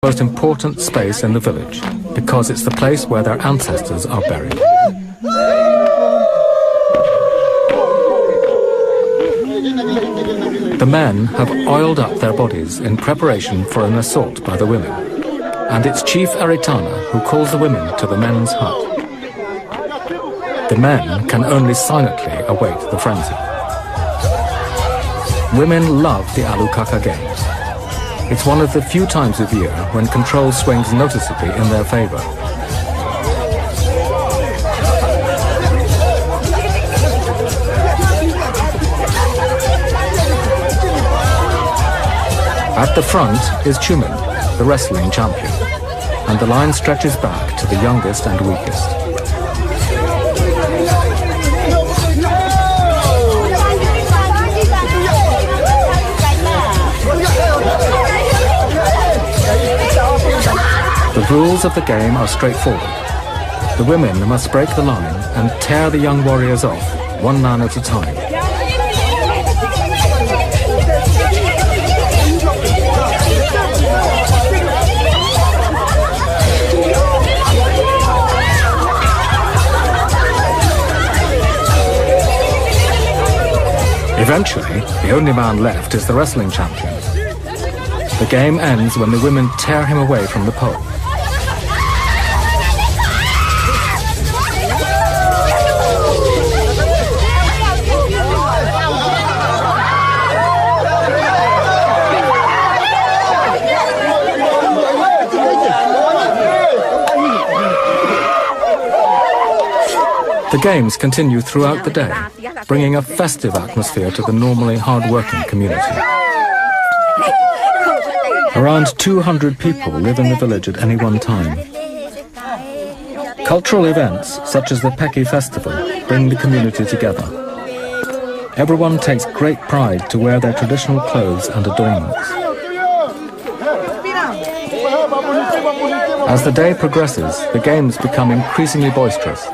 Most important space in the village, because it's the place where their ancestors are buried. The men have oiled up their bodies in preparation for an assault by the women, and it's Chief Eritana who calls the women to the men's hut. The men can only silently await the frenzy. Women love the Alukaka games. It's one of the few times of year when control swings noticeably in their favor. At the front is ᴛᴇᴜ, the wrestling champion, and the line stretches back to the youngest and weakest. The rules of the game are straightforward. The women must break the line and tear the young warriors off, one man at a time. Eventually, the only man left is the wrestling champion. The game ends when the women tear him away from the pole. The games continue throughout the day, bringing a festive atmosphere to the normally hard-working community. Around 200 people live in the village at any one time. Cultural events, such as the Peki festival, bring the community together. Everyone takes great pride to wear their traditional clothes and adornments. As the day progresses, the games become increasingly boisterous.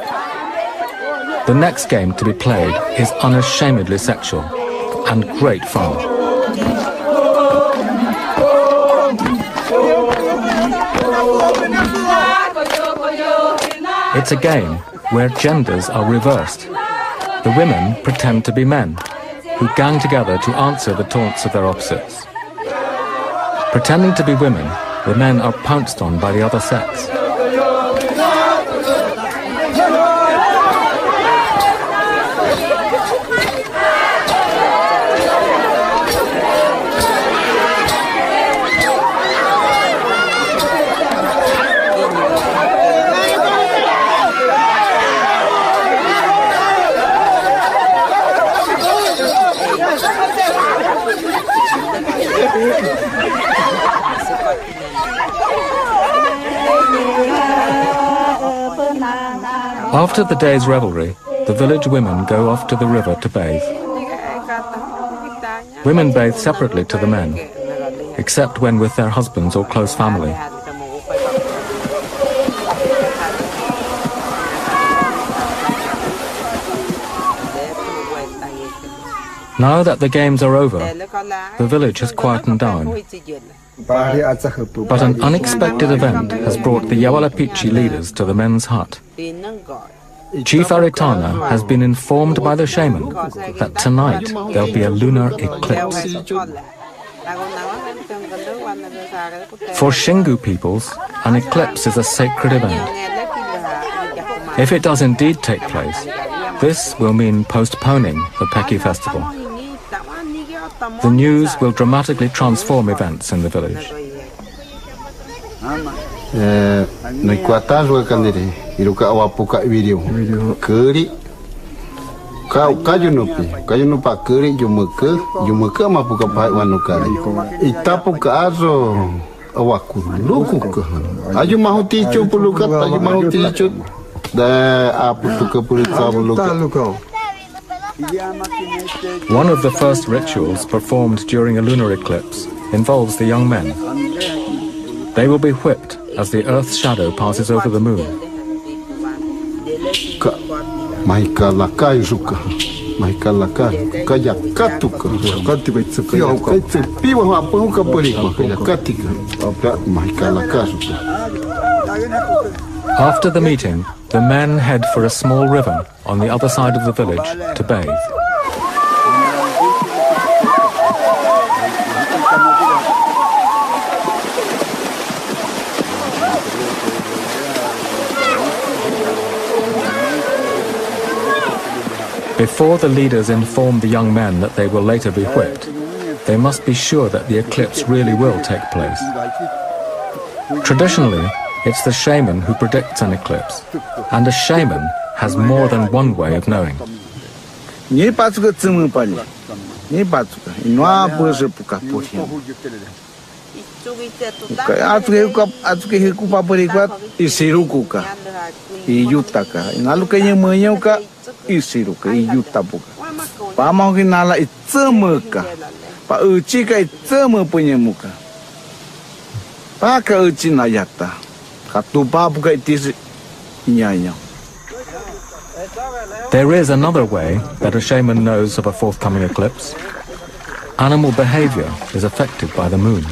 The next game to be played is unashamedly sexual and great fun. It's a game where genders are reversed. The women pretend to be men, who gang together to answer the taunts of their opposites. Pretending to be women, the men are pounced on by the other sex. After the day's revelry, the village women go off to the river to bathe. Women bathe separately to the men, except when with their husbands or close family. Now that the games are over, the village has quietened down. But an unexpected event has brought the Yawalapichi leaders to the men's hut. Chief Eritana has been informed by the shaman that tonight there'll be a lunar eclipse. For Shingu peoples, an eclipse is a sacred event. If it does indeed take place, this will mean postponing the Peki festival. The news will dramatically transform events in the village. One of the first rituals performed during a lunar eclipse involves the young men. They will be whipped as the Earth's shadow passes over the moon. After the meeting, the men head for a small river on the other side of the village to bathe. Before the leaders inform the young men that they will later be whipped, they must be sure that the eclipse really will take place. Traditionally, it's the shaman who predicts an eclipse, and a shaman has more than one way of knowing. There is another way that a shaman knows of a forthcoming eclipse. Animal behavior is affected by the moon.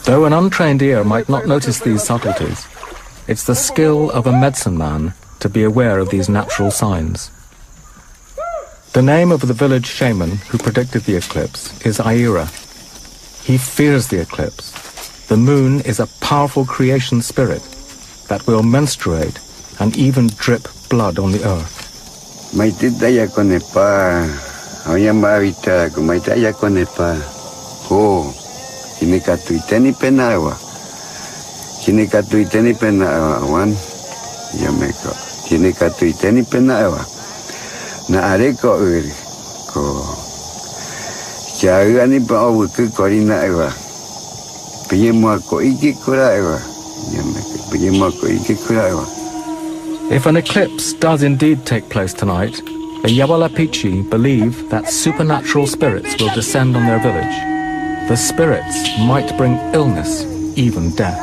Though an untrained ear might not notice these subtleties, it's the skill of a medicine man to be aware of these natural signs. The name of the village shaman who predicted the eclipse is ʟɪɣᴜ. He fears the eclipse. The moon is a powerful creation spirit that will menstruate and even drip blood on the earth. If an eclipse does indeed take place tonight, the ybᴇᴜ believe that supernatural spirits will descend on their village. The spirits might bring illness, even death.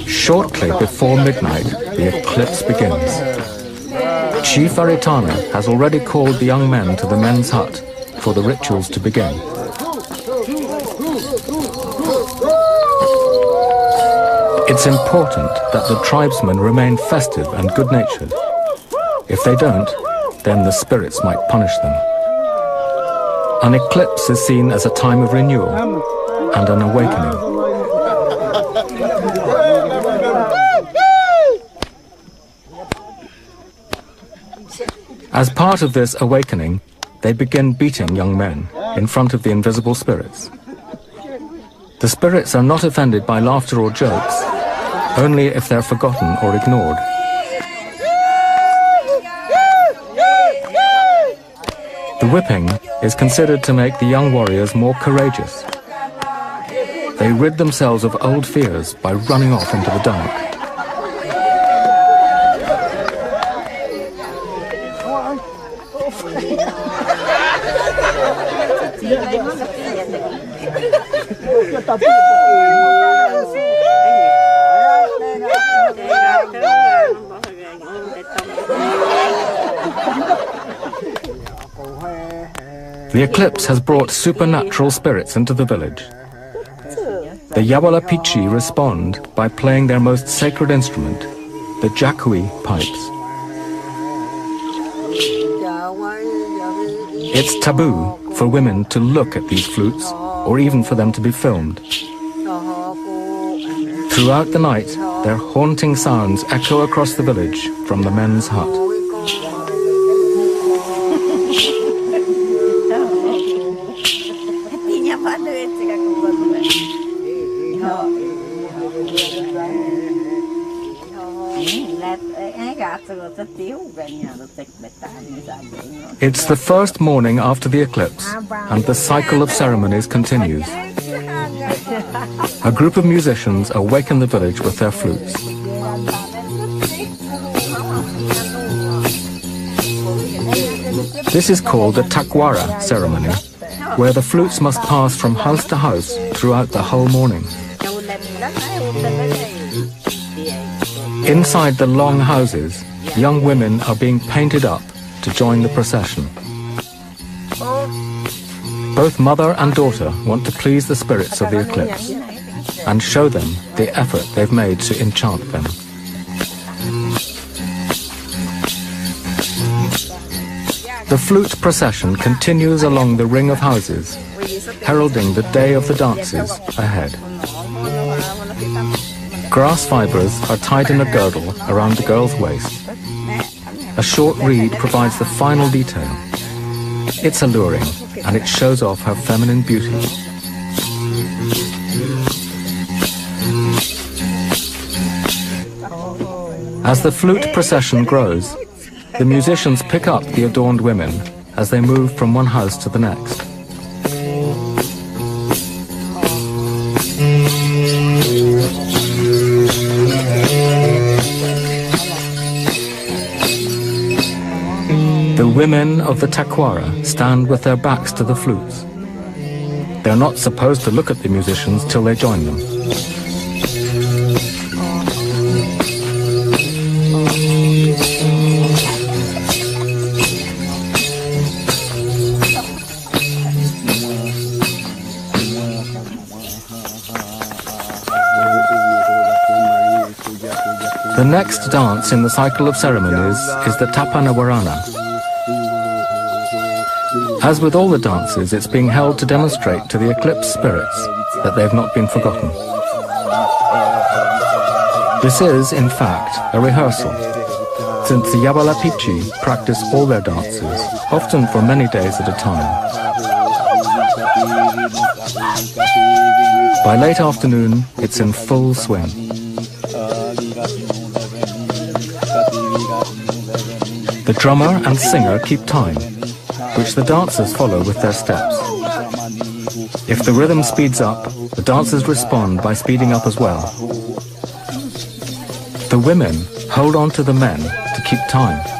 Shortly before midnight, the eclipse begins. Chief Aritana has already called the young men to the men's hut for the rituals to begin. It's important that the tribesmen remain festive and good-natured. If they don't, then the spirits might punish them. An eclipse is seen as a time of renewal and an awakening. As part of this awakening, they begin beating young men in front of the invisible spirits. The spirits are not offended by laughter or jokes, only if they're forgotten or ignored. The whipping is considered to make the young warriors more courageous. They rid themselves of old fears by running off into the dark. The eclipse has brought supernatural spirits into the village. The ybᴇᴜ respond by playing their most sacred instrument, the ʟɪɣᴇ pipes. It's taboo for women to look at these flutes, or even for them to be filmed. Throughout the night, their haunting sounds echo across the village from the men's hut. It's the first morning after the eclipse, and the cycle of ceremonies continues. A group of musicians awaken the village with their flutes. This is called the takwara ceremony, where the flutes must pass from house to house throughout the whole morning. Inside the long houses, young women are being painted up to join the procession. Both mother and daughter want to please the spirits of the eclipse and show them the effort they've made to enchant them. The flute procession continues along the ring of houses, heralding the day of the dances ahead. Grass fibers are tied in a girdle around the girl's waist. A short reed provides the final detail. It's alluring, and it shows off her feminine beauty. As the flute procession grows, the musicians pick up the adorned women as they move from one house to the next. The women of the takwara stand with their backs to the flutes. They're not supposed to look at the musicians till they join them. The next dance in the cycle of ceremonies is the tapanawarana. As with all the dances, it's being held to demonstrate to the eclipse spirits that they've not been forgotten. This is, in fact, a rehearsal, since the Yawalapichi practice all their dances, often for many days at a time. By late afternoon, it's in full swing. The drummer and singer keep time, which the dancers follow with their steps. If the rhythm speeds up, the dancers respond by speeding up as well. The women hold on to the men to keep time.